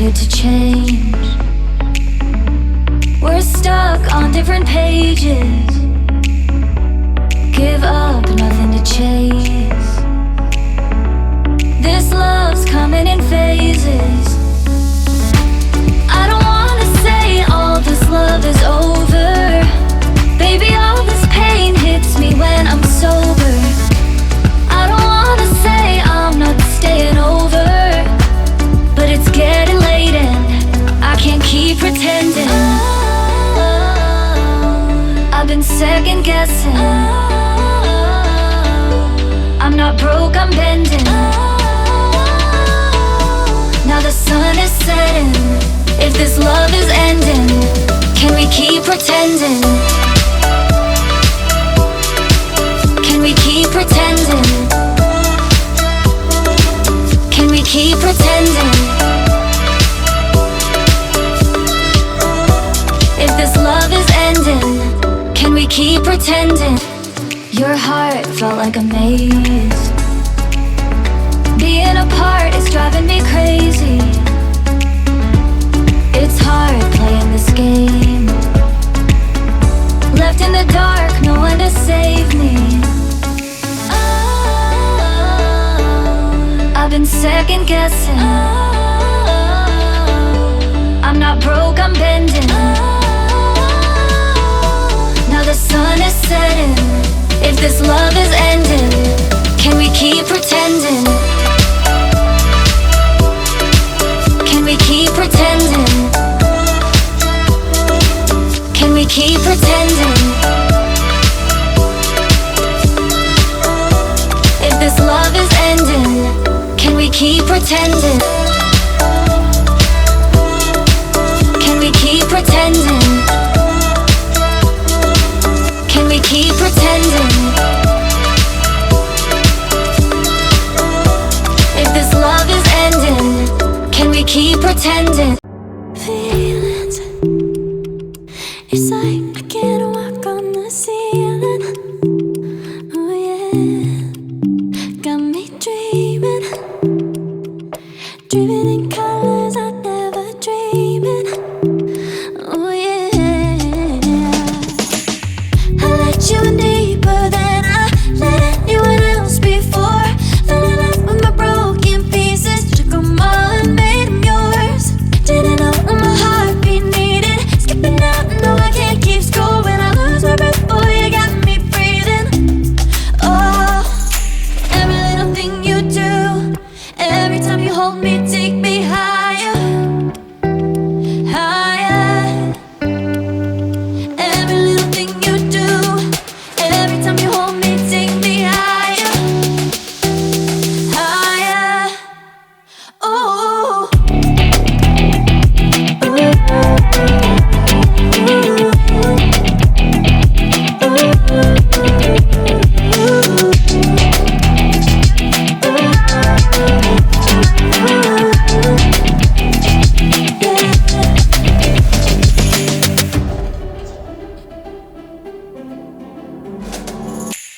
here to change. We're stuck on different pages. Give up, nothing to chase. This love's coming in phases. I don't wanna say all this love is over. Baby, all this pain hits me when I'm sober. I don't wanna say I'm not staying over, but it's getting late and I can't keep pretending. I've been second guessing. I'm not broke, I'm bending. Now the sun is setting. If this love is ending, can we keep pretending? Can we keep pretending? Can we keep pretending? If this love is ending, can we keep pretending? Your heart felt like a maze. Being apart is driving me crazy. It's hard playing this game. Left in the dark, no one to save me. I've been second guessing. I'm not broke, I'm bending. Now the sun is setting. If this love is ending, can we keep pretending? Can we keep pretending? Can we keep pretending? If this love is ending, can we keep pretending? Can we keep pretending? Can we keep pretending? If this love is ending, can we keep pretending? Feelings, it's like I can't walk on the ceiling. Oh yeah, got me dreaming, dreaming in colors I never dreamed in. Oh yeah, I let you in deeper than I let anyone else before. Fell in love with my broken pieces, took them all and made them yours. Didn't know what my heartbeat needed. Skipping out, no I can't keep score. When I lose my breath, boy, you got me breathing. Oh, every little thing you do, every time you hold me, take me higher, higher. Every little thing you do, every time you hold me, take me higher, higher. Oh,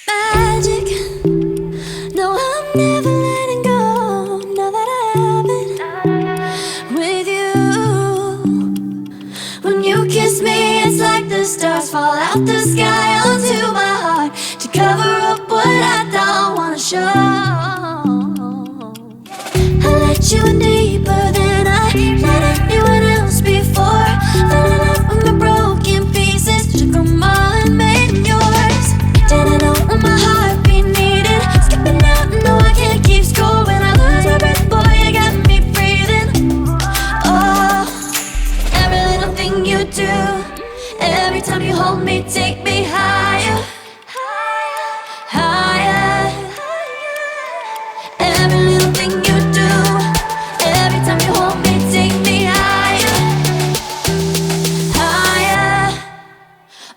magic. No, I'm never letting go. Now that I have it with you. When you kiss me, it's like the stars fall out the sky onto my heart to cover up what I don't wanna show. I let you in deeper than I let anyone else before. Fell in love with my broken pieces, took them all and made them yours. Didn't know what my heartbeat needed. Skipping out, no I can't keep score. When I lose my breath, boy, you got me breathing. Oh, every little thing you do, every time you hold me, take me higher, higher. Every little thing you do, every time you hold me, take me higher, higher.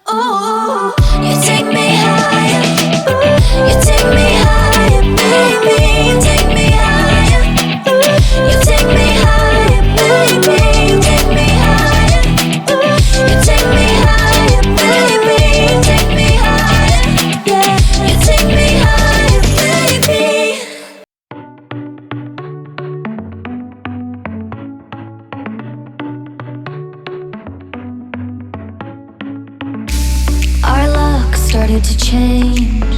Oh, you take me higher, you take me higher, baby. You take me higher, you take me higher, baby. You take me higher, you take me higher, baby. hard to change.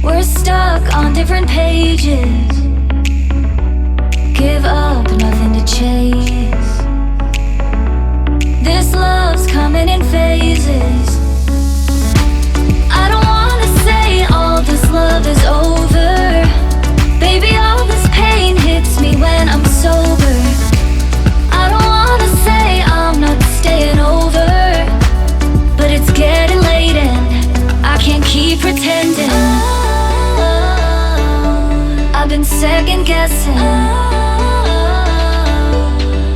We're stuck on different pages. Give up, nothing to chase. This love's coming in phases. I don't wanna say all this love is over. Baby, all this pain hits me when I'm sober. I don't wanna say I'm not staying over, but it's getting late and I can't keep pretending. I've been second guessing.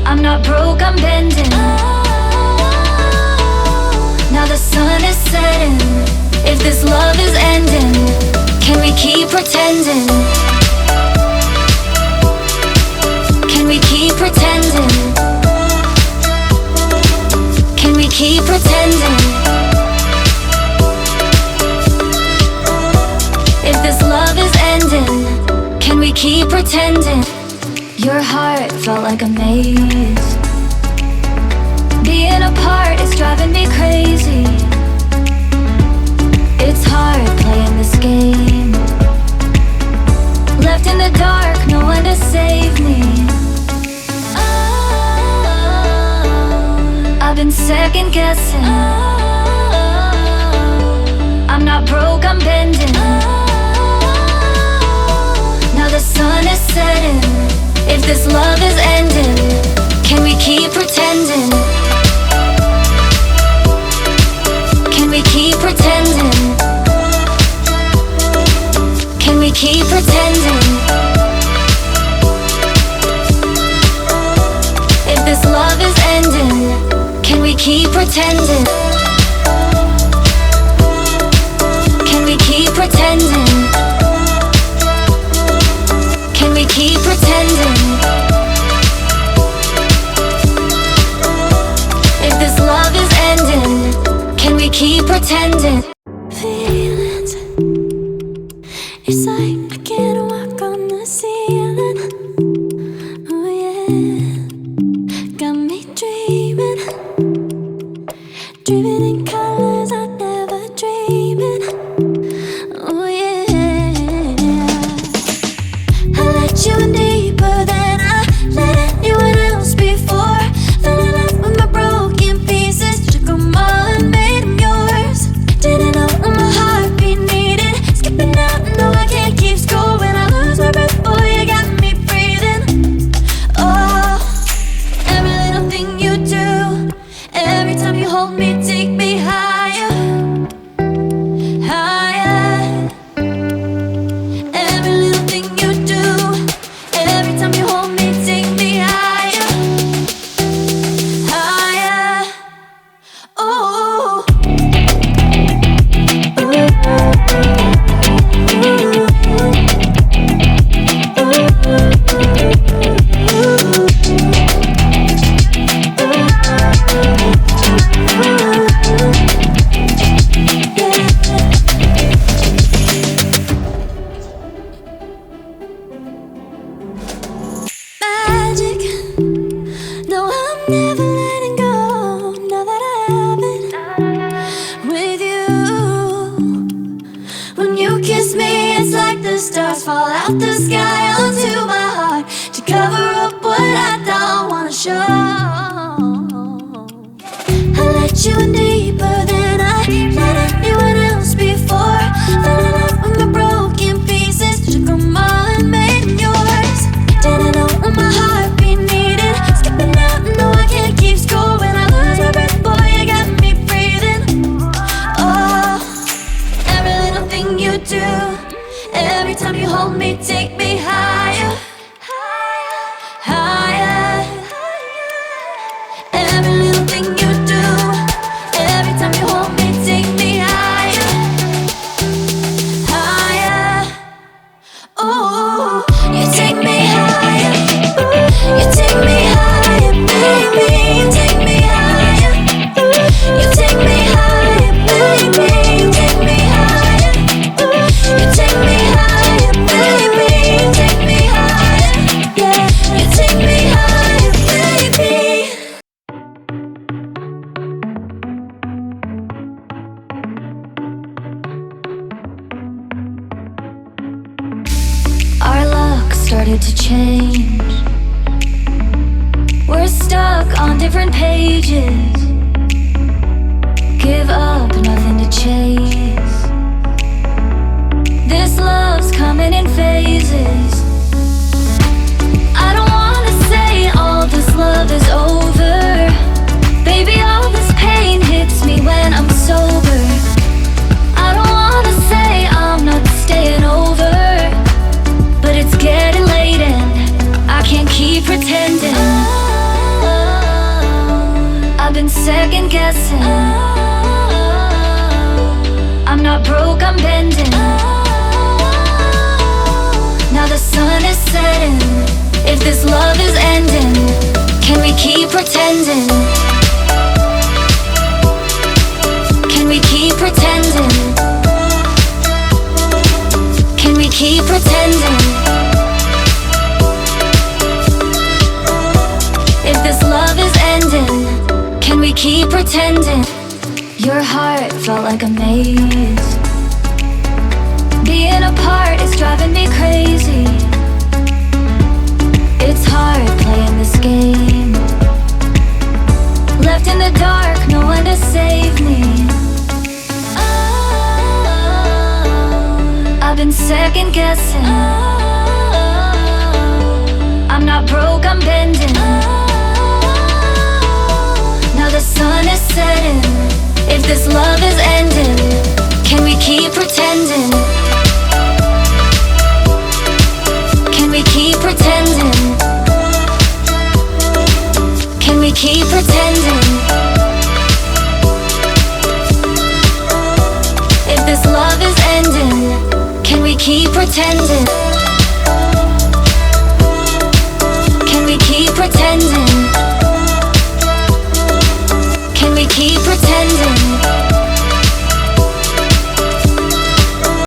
I'm not broke, I'm bending. Now the sun is setting. If this love is ending, can we keep pretending? Can we keep pretending? Can we keep pretending? If this love is ending, can we keep pretending? Your heart felt like a maze. Being apart is driving me crazy. It's hard playing this game. Left in the dark, no one to save me. I've been second guessing. I'm not broke, I'm bending. Now the sun is setting. If this love is ending, can we keep pretending? Can we keep pretending? Can we keep pretending? If this love is ending, can we keep pretending? Can we keep pretending? Can we keep pretending? If this love is ending, can we keep pretending? Feelings, it's like I can't walk on the ceiling. Oh yeah, got me dreaming, dreaming in colors I never dreamed in. Oh yeah, I let you in deeper than I let anyone else before. Fell in love with my broken pieces, took them all and made them yours. Didn't know what my heartbeat needed, skipping out, no I can't keep score. When I lose my breath, boy, you got me breathing. Oh, every little thing you do, every time you hold me, take me higher, higher. Every little thing you do, every time you hold me, take me higher, higher. Oh, magic. No, I'm never letting go. Now that I have it with you. When you kiss me, it's like the stars fall out the sky onto my heart to cover up what I don't wanna show. I let you in deeper than I let anyone else before. Fell in love with my broken pieces, took them all and made them yours. Didn't know what my heartbeat needed, skipping out, no I can't keep score. When I lose my breath, boy, you got me breathing. Oh, every little thing you do, every time you hold me, take me higher, higher. Every little thing you do, every time stuck on different pages. Give up, nothing to chase. This love's coming in phases. I don't wanna say all this love is over. Baby, all this pain hits me when I'm sober. I don't wanna say I'm not staying over, but it's getting late and I can't keep pretending. I've been second guessing. I'm not broke, I'm bending. Now the sun is setting. If this love is ending, can we keep pretending? Can we keep pretending? Can we keep pretending? If this love is ending, can we keep pretending? Your heart felt like a maze. Being apart is driving me crazy. It's hard playing this game. Left in the dark, no one to save me. I've been second guessing. I'm not broke, I'm bending. Now the sun is setting. If this love is ending, can we keep pretending? Can we keep pretending? Can we keep pretending? If this love is ending, can we keep pretending?